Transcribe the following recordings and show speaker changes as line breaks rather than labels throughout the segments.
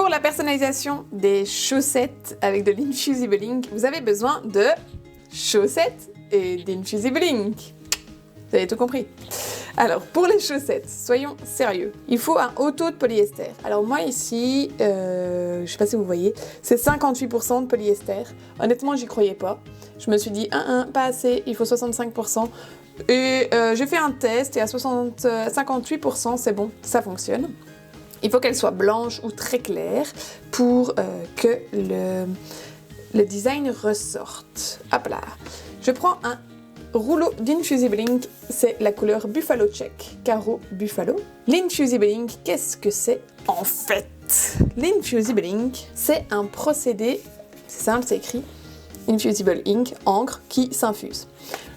Pour la personnalisation des chaussettes avec de l'Infusible Ink, vous avez besoin de chaussettes et d'Infusible Ink. Vous avez tout compris. Alors, pour les chaussettes, soyons sérieux. Il faut un haut taux de polyester. Alors moi ici, je sais pas si vous voyez, c'est 58% de polyester. Honnêtement, j'y croyais pas. Je me suis dit, pas assez, il faut 65%. Et j'ai fait un test et à 58%, c'est bon, ça fonctionne. Il faut qu'elle soit blanche ou très claire pour que le design ressorte. Hop là. Je prends un rouleau d'Infusible Ink, c'est la couleur Buffalo Check, carreau Buffalo. L'Infusible Ink, qu'est-ce que c'est en fait? L'Infusible Ink, c'est un procédé, c'est simple, c'est écrit, Infusible Ink, encre qui s'infuse.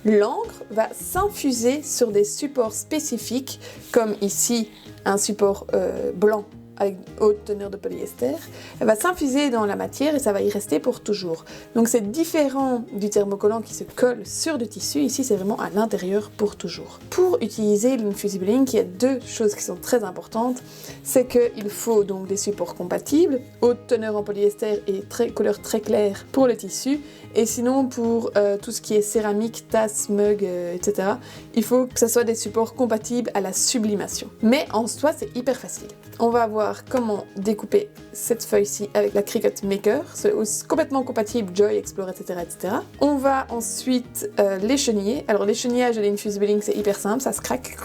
L'encre va s'infuser sur des supports spécifiques, comme ici un support blanc avec haute teneur de polyester. Elle va s'infuser dans la matière et ça va y rester pour toujours. Donc c'est différent du thermocollant qui se colle sur du tissu. Ici c'est vraiment à l'intérieur pour toujours. Pour utiliser l'Infusible Ink, il y a deux choses qui sont très importantes. C'est qu'il faut donc des supports compatibles, haute teneur en polyester et couleur très claire pour le tissu. Et sinon pour tout ce qui est céramique, tasse, mug, etc., il faut que ce soit des supports compatibles à la sublimation. Mais en soi c'est hyper facile. On va voir comment découper cette feuille-ci avec la Cricut Maker, c'est complètement compatible, Joy, Explore, etc., etc. On va ensuite l'écheniller. Alors l'échenillage de l'Infusible Ink c'est hyper simple, ça se craque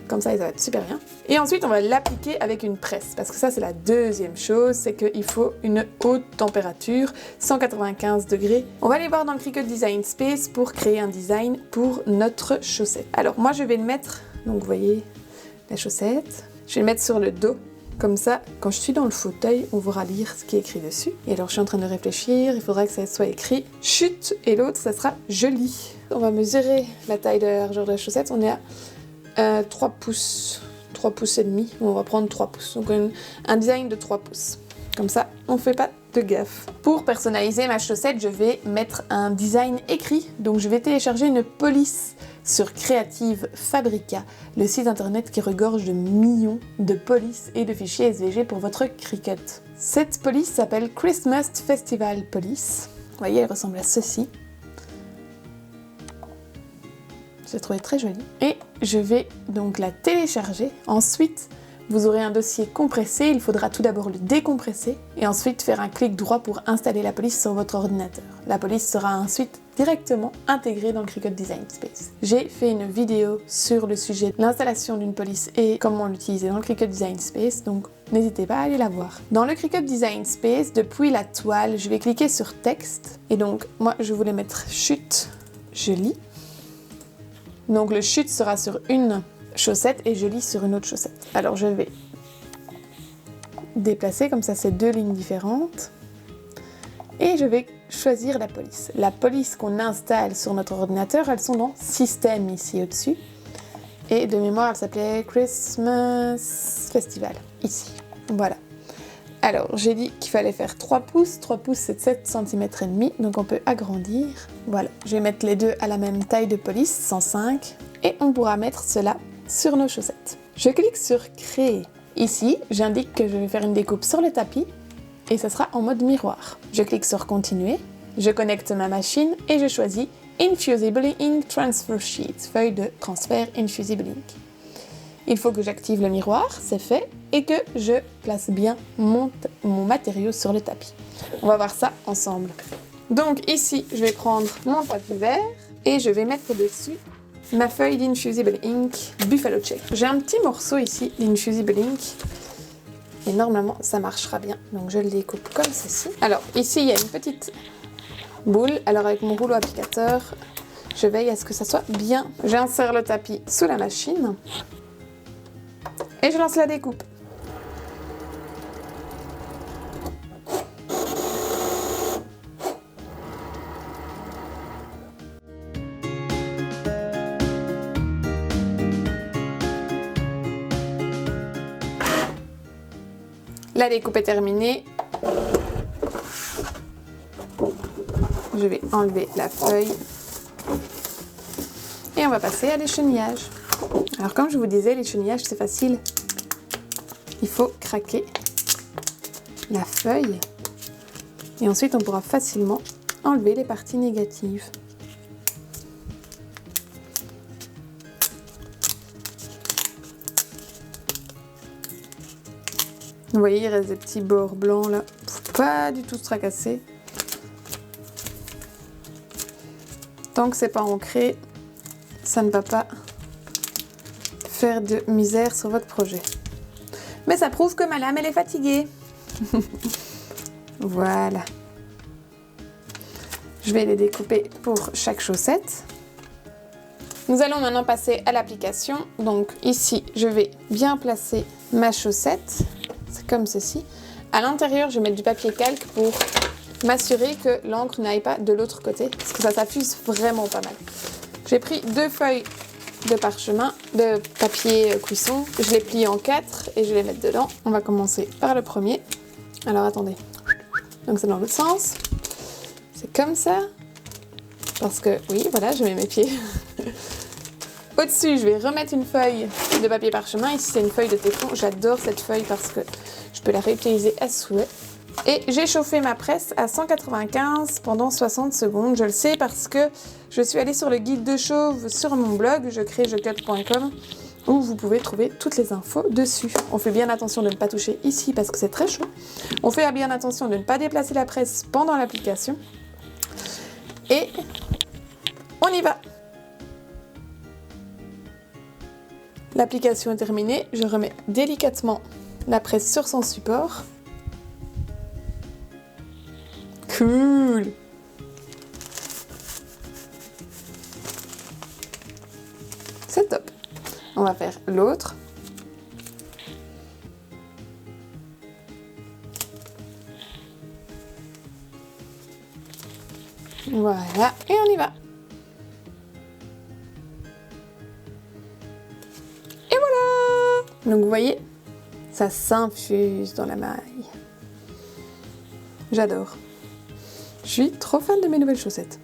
comme ça et ça va être super bien. Et ensuite on va l'appliquer avec une presse, parce que ça c'est la deuxième chose, c'est qu'il faut une haute température, 195 degrés. On va aller voir dans le Cricut Design Space pour créer un design pour notre chaussette. Alors moi je vais le mettre, donc vous voyez la chaussette, je vais le mettre sur le dos. Comme ça, quand je suis dans le fauteuil, on pourra lire ce qui est écrit dessus. Et alors, je suis en train de réfléchir, il faudra que ça soit écrit « chute » et l'autre, ça sera « je lis ». On va mesurer la taille de la largeur de la chaussette. On est à 3 pouces, 3 pouces et demi. On va prendre 3 pouces. Donc, un design de 3 pouces. Comme ça, on ne fait pas de gaffe. Pour personnaliser ma chaussette, je vais mettre un design écrit. Donc, je vais télécharger une police sur Creative Fabrica, le site internet qui regorge de millions de polices et de fichiers SVG pour votre Cricut. Cette police s'appelle Christmas Festival Police. Vous voyez, elle ressemble à ceci. Je l'ai trouvée très jolie. Et je vais donc la télécharger. Ensuite, vous aurez un dossier compressé. Il faudra tout d'abord le décompresser et ensuite faire un clic droit pour installer la police sur votre ordinateur. La police sera ensuite directement intégrée dans le Cricut Design Space. J'ai fait une vidéo sur le sujet de l'installation d'une police et comment l'utiliser dans le Cricut Design Space, donc n'hésitez pas à aller la voir. Dans le Cricut Design Space, depuis la toile, je vais cliquer sur texte et donc moi je voulais mettre chute, je lis. Donc le chute sera sur une chaussette et je lis sur une autre chaussette. Alors je vais déplacer, comme ça c'est deux lignes différentes. Et je vais choisir la police. La police qu'on installe sur notre ordinateur, elles sont dans Système ici au-dessus. Et de mémoire, elle s'appelait Christmas Festival, ici. Voilà. Alors, j'ai dit qu'il fallait faire 3 pouces. 3 pouces, c'est 7 cm et demi, donc on peut agrandir. Voilà. Je vais mettre les deux à la même taille de police, 105. Et on pourra mettre cela sur nos chaussettes. Je clique sur Créer. Ici, j'indique que je vais faire une découpe sur le tapis. Et ça sera en mode miroir. Je clique sur Continuer, je connecte ma machine et je choisis Infusible Ink Transfer Sheet, feuille de transfert Infusible Ink. Il faut que j'active le miroir, c'est fait, et que je place bien mon matériau sur le tapis. On va voir ça ensemble. Donc ici, je vais prendre mon papier vert et je vais mettre dessus ma feuille d'Infusible Ink Buffalo Check. J'ai un petit morceau ici d'Infusible Ink. Et normalement, ça marchera bien. Donc, je le découpe comme ceci. Alors, ici, il y a une petite boule. Alors, avec mon rouleau applicateur, je veille à ce que ça soit bien. J'insère le tapis sous la machine. Et je lance la découpe. La découpe est terminée. Je vais enlever la feuille. Et on va passer à l'échenillage. Alors comme je vous disais, l'échenillage c'est facile. Il faut craquer la feuille. Et ensuite, on pourra facilement enlever les parties négatives. Vous voyez, il reste des petits bords blancs là. Faut pas du tout se tracasser. Tant que c'est pas ancré, ça ne va pas faire de misère sur votre projet. Mais ça prouve que ma lame, elle est fatiguée. Voilà. Je vais les découper pour chaque chaussette. Nous allons maintenant passer à l'application. Donc ici, je vais bien placer ma chaussette. C'est comme ceci. À l'intérieur, je vais mettre du papier calque pour m'assurer que l'encre n'aille pas de l'autre côté, parce que ça s'affuse vraiment pas mal. J'ai pris 2 feuilles de parchemin, de papier cuisson. Je les plie en 4 et je les mets dedans. On va commencer par le premier. Alors attendez. Donc c'est dans l'autre sens. C'est comme ça. Parce que, oui, voilà, je mets mes pieds. Au-dessus, je vais remettre une feuille de papier parchemin. Ici, c'est une feuille de téflon. J'adore cette feuille parce que je peux la réutiliser à souhait. Et j'ai chauffé ma presse à 195 pendant 60 secondes. Je le sais parce que je suis allée sur le guide de chauffe sur mon blog, jecrejecut.com, où vous pouvez trouver toutes les infos dessus. On fait bien attention de ne pas toucher ici parce que c'est très chaud. On fait bien attention de ne pas déplacer la presse pendant l'application. Et on y va! L'application est terminée. Je remets délicatement la presse sur son support. Cool! C'est top. On va faire l'autre. Voilà, et on y va. Et voilà! Donc vous voyez, ça s'infuse dans la maille. J'adore. Je suis trop fan de mes nouvelles chaussettes.